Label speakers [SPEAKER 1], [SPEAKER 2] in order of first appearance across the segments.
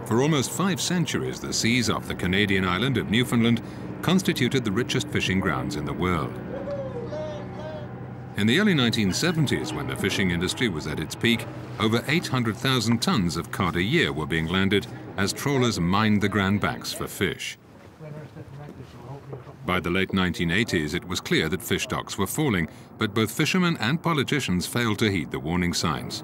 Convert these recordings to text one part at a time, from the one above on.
[SPEAKER 1] For almost 5 centuries, the seas off the Canadian island of Newfoundland constituted the richest fishing grounds in the world. In the early 1970s, when the fishing industry was at its peak, over 800,000 tons of cod a year were being landed as trawlers mined the Grand Banks for fish. By the late 1980s, it was clear that fish stocks were falling, but both fishermen and politicians failed to heed the warning signs.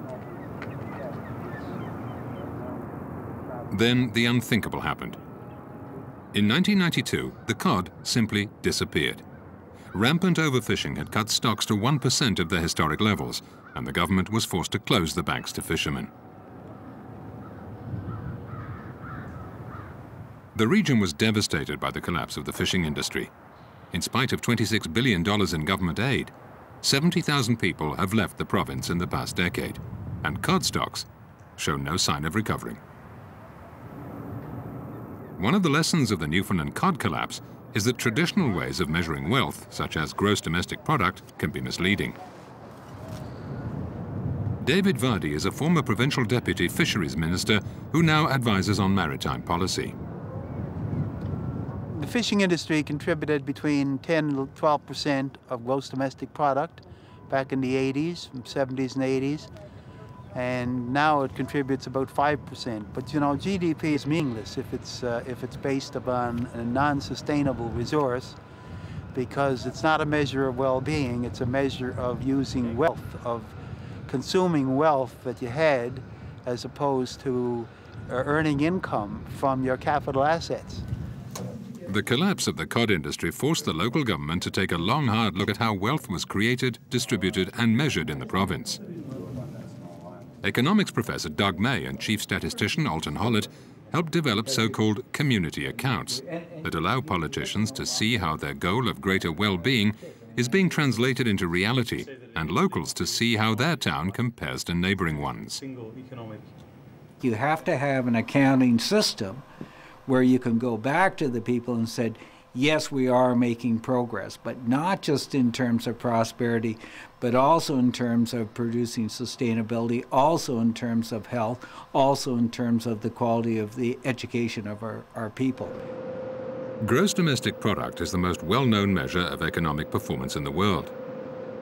[SPEAKER 1] Then the unthinkable happened. In 1992, the cod simply disappeared. Rampant overfishing had cut stocks to 1% of their historic levels, and the government was forced to close the banks to fishermen. The region was devastated by the collapse of the fishing industry. In spite of $26 billion in government aid, 70,000 people have left the province in the past decade, and cod stocks show no sign of recovering. One of the lessons of the Newfoundland cod collapse is that traditional ways of measuring wealth, such as gross domestic product, can be misleading. David Vardy is a former provincial deputy fisheries minister who now advises on maritime policy.
[SPEAKER 2] The fishing industry contributed between 10 and 12% of gross domestic product back in the 80s, 70s and 80s. And now it contributes about 5%. But you know, GDP is meaningless if it's based upon a non-sustainable resource, because it's not a measure of well-being, it's a measure of using wealth, of consuming wealth that you had, as opposed to earning income from your capital assets.
[SPEAKER 1] The collapse of the cod industry forced the local government to take a long, hard look at how wealth was created, distributed, and measured in the province. Economics professor Doug May and chief statistician Alton Hollett helped develop so-called community accounts that allow politicians to see how their goal of greater well-being is being translated into reality, and locals to see how their town compares to neighboring ones.
[SPEAKER 3] You have to have an accounting system where you can go back to the people and say, yes, we are making progress, but not just in terms of prosperity, but also in terms of producing sustainability, also in terms of health, also in terms of the quality of the education of our people.
[SPEAKER 1] Gross domestic product is the most well-known measure of economic performance in the world.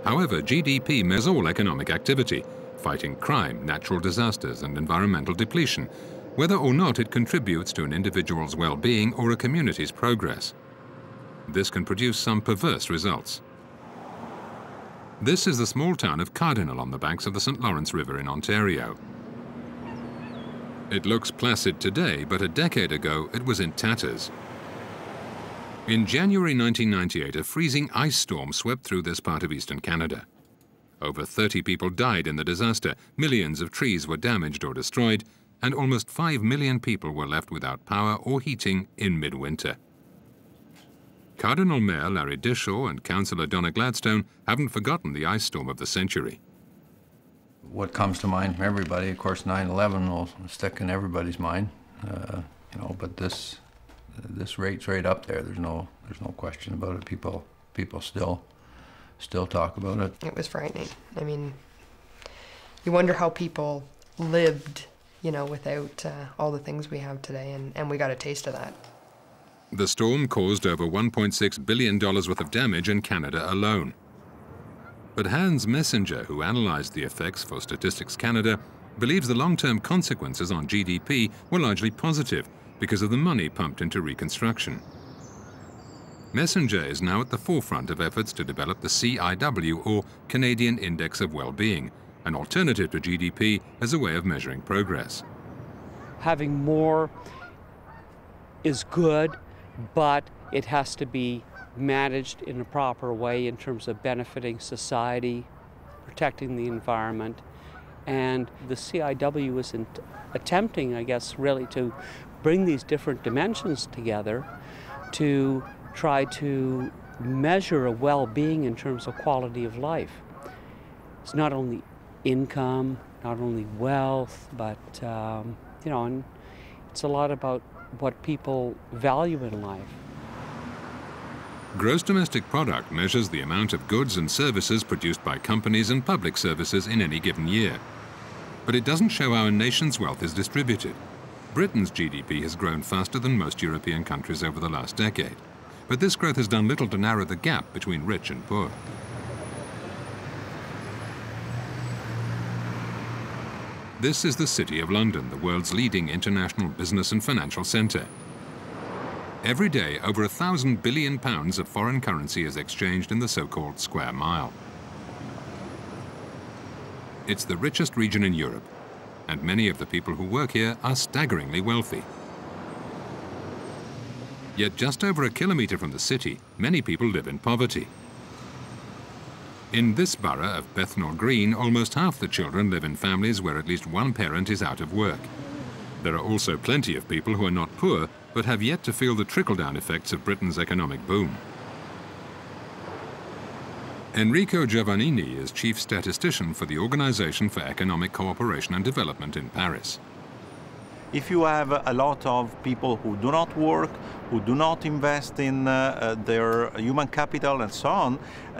[SPEAKER 1] However, GDP measures all economic activity, fighting crime, natural disasters, and environmental depletion, whether or not it contributes to an individual's well-being or a community's progress. This can produce some perverse results. This is the small town of Cardinal on the banks of the St. Lawrence River in Ontario. It looks placid today, but a decade ago it was in tatters. In January 1998, a freezing ice storm swept through this part of eastern Canada. Over 30 people died in the disaster, millions of trees were damaged or destroyed, and almost 5 million people were left without power or heating in midwinter. Cardinal Mayor Larry Dishaw and Councillor Donna Gladstone haven't forgotten the ice storm of the century.
[SPEAKER 4] What comes to mind from everybody, of course, 9/11 will stick in everybody's mind, you know. But this rate's right up there. There's no question about it. People still talk about it.
[SPEAKER 5] It was frightening. I mean, you wonder how people lived, you know, without all the things we have today, and we got a taste of that.
[SPEAKER 1] The storm caused over $1.6 billion worth of damage in Canada alone. But Hans Messenger, who analysed the effects for Statistics Canada, believes the long-term consequences on GDP were largely positive because of the money pumped into reconstruction. Messenger is now at the forefront of efforts to develop the CIW, or Canadian Index of Well-being, an alternative to GDP as a way of measuring progress.
[SPEAKER 6] Having more is good, but it has to be managed in a proper way in terms of benefiting society, protecting the environment. And the CIW is attempting, I guess, really to bring these different dimensions together to try to measure a well-being in terms of quality of life. It's not only income, not only wealth, but, you know, and it's a lot about what people value in life.
[SPEAKER 1] Gross domestic product measures the amount of goods and services produced by companies and public services in any given year. But it doesn't show how a nation's wealth is distributed. Britain's GDP has grown faster than most European countries over the last decade, but this growth has done little to narrow the gap between rich and poor. This is the City of London, the world's leading international business and financial centre. Every day, over £1,000 billion of foreign currency is exchanged in the so-called square mile. It's the richest region in Europe, and many of the people who work here are staggeringly wealthy. Yet just over a kilometre from the city, many people live in poverty. In this borough of Bethnal Green, almost half the children live in families where at least one parent is out of work. There are also plenty of people who are not poor, but have yet to feel the trickle-down effects of Britain's economic boom. Enrico Giovannini is chief statistician for the Organisation for Economic Cooperation and Development in Paris.
[SPEAKER 7] If you have a lot of people who do not work, who do not invest in their human capital and so on,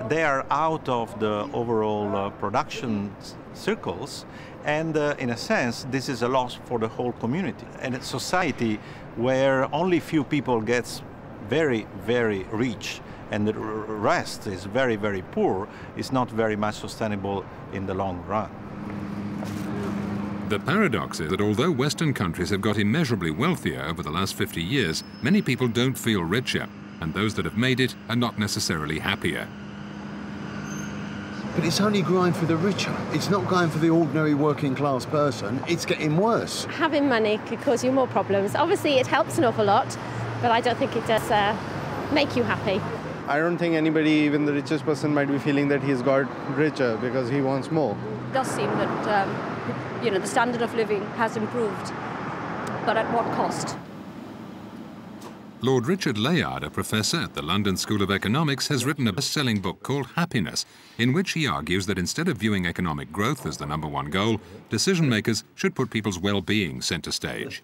[SPEAKER 7] they are out of the overall production circles. And in a sense, this is a loss for the whole community. And a society where only few people gets very, very rich and the rest is very, very poor is not very much sustainable in the long run.
[SPEAKER 1] The paradox is that although Western countries have got immeasurably wealthier over the last 50 years, many people don't feel richer, and those that have made it are not necessarily happier.
[SPEAKER 8] But it's only growing for the richer. It's not going for the ordinary working class person. It's getting worse.
[SPEAKER 9] Having money could cause you more problems. Obviously, it helps an awful lot, but I don't think it does make you happy.
[SPEAKER 10] I don't think anybody, even the richest person, might be feeling that he's got richer because he wants more.
[SPEAKER 11] It does seem that the standard of living has improved, but at what cost?
[SPEAKER 1] Lord Richard Layard, a professor at the London School of Economics, has written a best-selling book called Happiness, in which he argues that instead of viewing economic growth as the #1 goal, decision-makers should put people's well-being centre stage.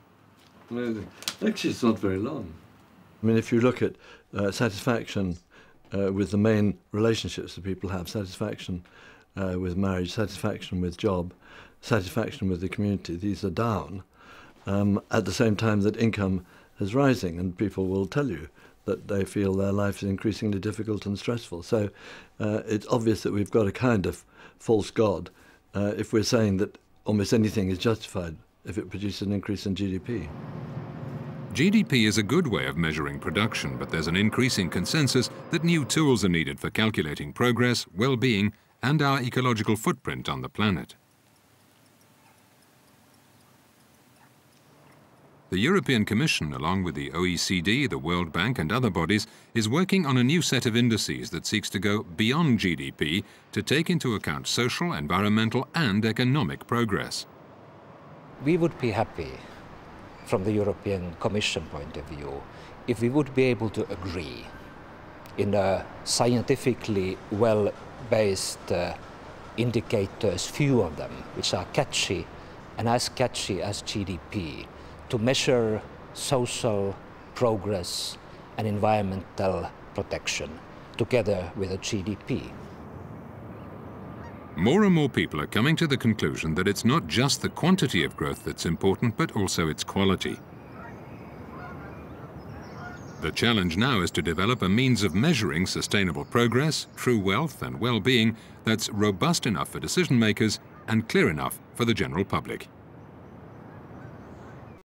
[SPEAKER 12] Actually, it's not very long. I mean, if you look at satisfaction with the main relationships that people have, satisfaction with marriage, satisfaction with job, satisfaction with the community, these are down at the same time that income is rising, and people will tell you that they feel their life is increasingly difficult and stressful. So it's obvious that we've got a kind of false god if we're saying that almost anything is justified if it produces an increase in GDP.
[SPEAKER 1] GDP is a good way of measuring production, but there's an increasing consensus that new tools are needed for calculating progress, well-being, and our ecological footprint on the planet. The European Commission, along with the OECD, the World Bank and other bodies, is working on a new set of indices that seeks to go beyond GDP to take into account social, environmental and economic progress.
[SPEAKER 13] We would be happy, from the European Commission point of view, if we would be able to agree in a scientifically well-based indicators, few of them, which are catchy and as catchy as GDP, to measure social progress and environmental protection together with a GDP.
[SPEAKER 1] More and more people are coming to the conclusion that it's not just the quantity of growth that's important, but also its quality. The challenge now is to develop a means of measuring sustainable progress, true wealth and well-being that's robust enough for decision makers and clear enough for the general public.